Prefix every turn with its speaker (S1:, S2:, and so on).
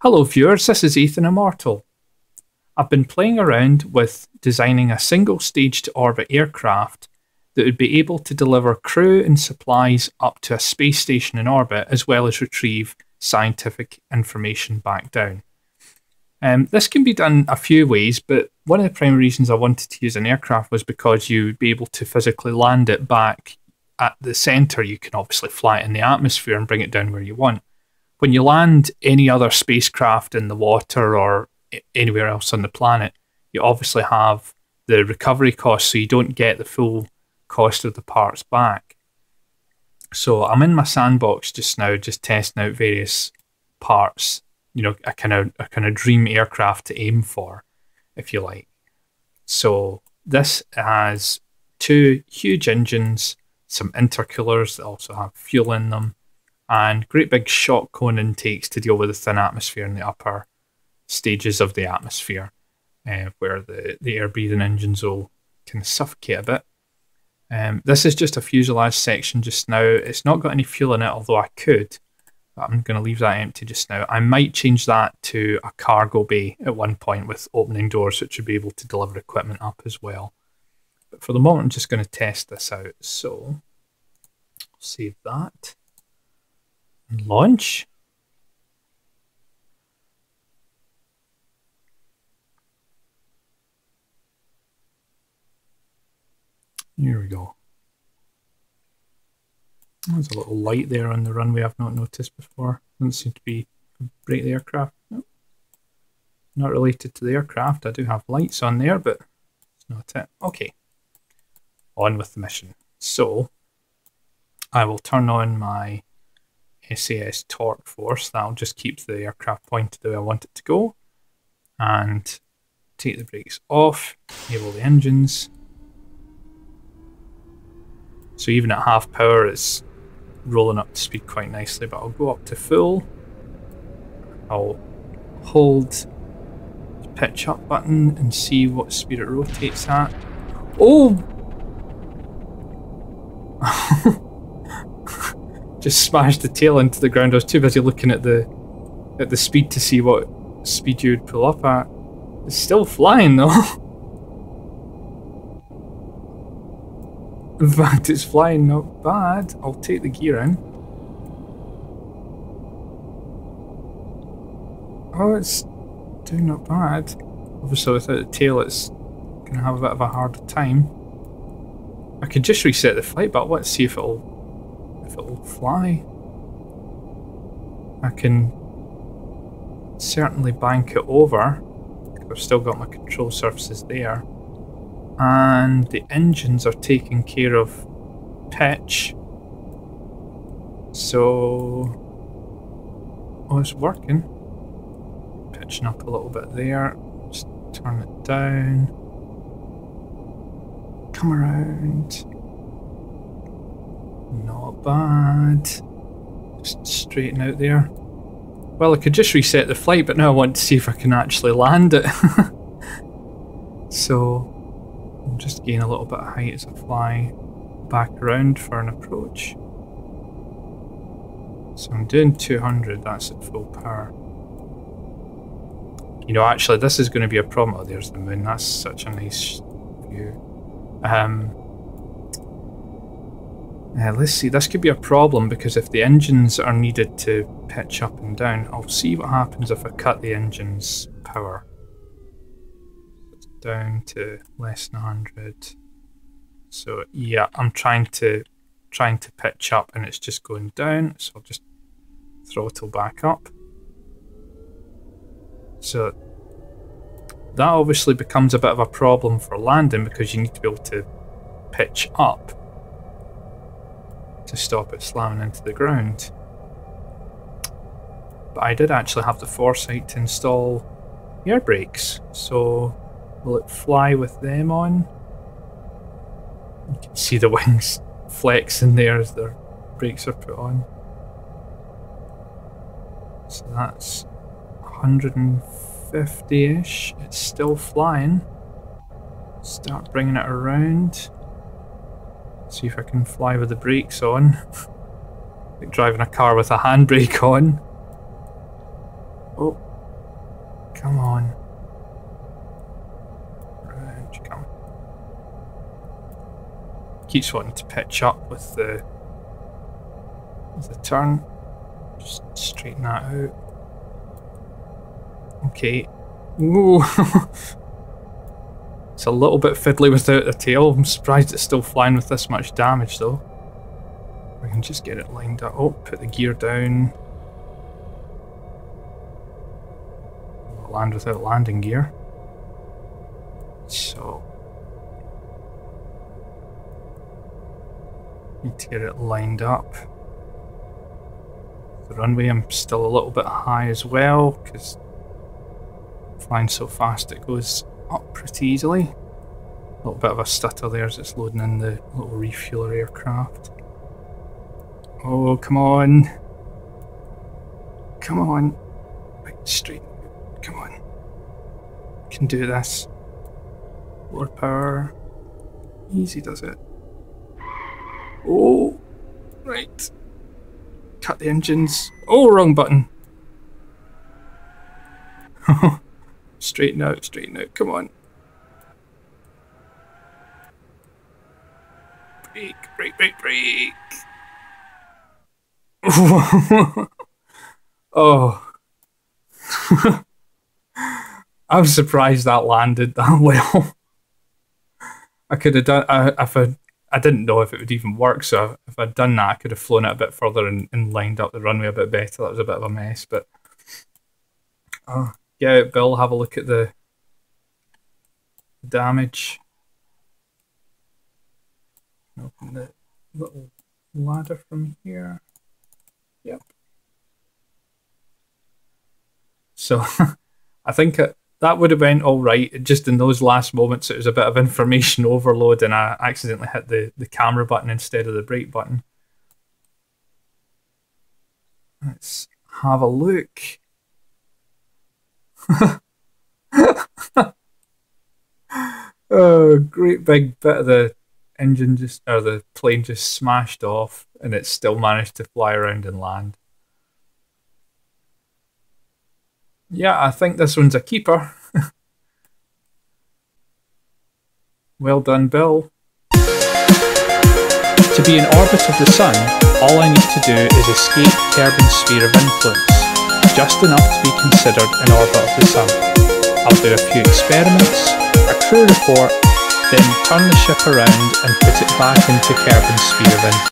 S1: Hello viewers, this is Athan Immortal. I've been playing around with designing a single stage to orbit aircraft that would be able to deliver crew and supplies up to a space station in orbit, as well as retrieve scientific information back down. This can be done a few ways, but one of the primary reasons I wanted to use an aircraft was because you'd be able to physically land it back at the centre. You can obviously fly it in the atmosphere and bring it down where you want. When you land any other spacecraft in the water or anywhere else on the planet, you obviously have the recovery cost, so you don't get the full cost of the parts back. So I'm in my sandbox just now, just testing out various parts. You know, a kind of dream aircraft to aim for, if you like. So this has two huge engines, some intercoolers that also have fuel in them, and great big shock cone intakes to deal with the thin atmosphere in the upper stages of the atmosphere, where the air-breathing engines will kind of suffocate a bit. This is just a fuselage section just now. It's not got any fuel in it, although I could. But I'm going to leave that empty just now. I might change that to a cargo bay at one point with opening doors, which would be able to deliver equipment up as well. But for the moment, I'm just going to test this out. So, save that. And launch. Here we go. There's a little light there on the runway I've not noticed before. Doesn't seem to be break the aircraft. Nope. Not related to the aircraft. I do have lights on there, but it's not it. Okay. On with the mission. So, I will turn on my SAS torque force. That'll just keep the aircraft pointed the way I want it to go. And take the brakes off. Enable the engines. So even at half power, it's rolling up to speed quite nicely, but I'll go up to full. I'll hold the pitch up button and see what speed it rotates at. Oh! Just smashed the tail into the ground. I was too busy looking at the speed to see what speed you would pull up at. It's still flying though. In fact, it's flying not bad. I'll take the gear in. Oh, it's doing not bad. Obviously, without the tail, it's going to have a bit of a harder time. I could just reset the flight, but let's see if it'll fly. I can certainly bank it over. I've still got my control surfaces there. And the engines are taking care of pitch. So, oh, it's working. Pitching up a little bit there. Just turn it down. Come around. Not bad. Just straighten out there. Well, I could just reset the flight, but now I want to see if I can actually land it. So, I'll just gain a little bit of height as I fly back around for an approach. So I'm doing 200, that's at full power. You know, actually, this is going to be a problem. Oh, there's the moon. That's such a nice view. Let's see. This could be a problem because if the engines are needed to pitch up and down, I'll see what happens if I cut the engine's power. It's down to less than 100. So yeah, I'm trying to pitch up and it's just going down. So I'll just throttle back up. So that obviously becomes a bit of a problem for landing because you need to be able to pitch up to stop it slamming into the ground. But I did actually have the foresight to install air brakes, so will it fly with them on? You can see the wings flexing there as their brakes are put on. So that's 150-ish. It's still flying. Start bringing it around. See if I can fly with the brakes on. Like driving a car with a handbrake on. Oh, Come on. Round you come. Keeps wanting to pitch up with the turn. Just straighten that out. Okay. Ooh. It's a little bit fiddly without the tail. I'm surprised it's still flying with this much damage though. We can just get it lined up. Oh, put the gear down. Land without landing gear. So need to get it lined up. The runway, I'm still a little bit high as well because flying so fast it goes up pretty easily. A little bit of a stutter there as it's loading in the little refueler aircraft. Oh, come on. Come on. Right, straight. Come on. Can do this. Lower power. Easy does it. Oh, right. Cut the engines. Oh, wrong button. Straighten out, straighten out. Come on. Brake, brake, brake, brake. Oh. I'm surprised that landed that well. I could have done. I didn't know if it would even work, so if I'd done that, I could have flown it a bit further and lined up the runway a bit better. That was a bit of a mess, but get out, Bill. Have a look at the damage. Open the little ladder from here. Yep. So I think that would have went all right. Just in those last moments, it was a bit of information overload, and I accidentally hit the camera button instead of the brake button. Let's have a look. Oh, great big bit of the engine or the plane just smashed off, and it still managed to fly around and land. Yeah, I think this one's a keeper. Well done, Bill. To be in orbit of the Sun, all I need to do is escape Kerbin's sphere of influence, just enough to be considered in orbit of the Sun. I'll do a few experiments, a crew report, then turn the ship around and put it back into Kerbin's sphere of influence.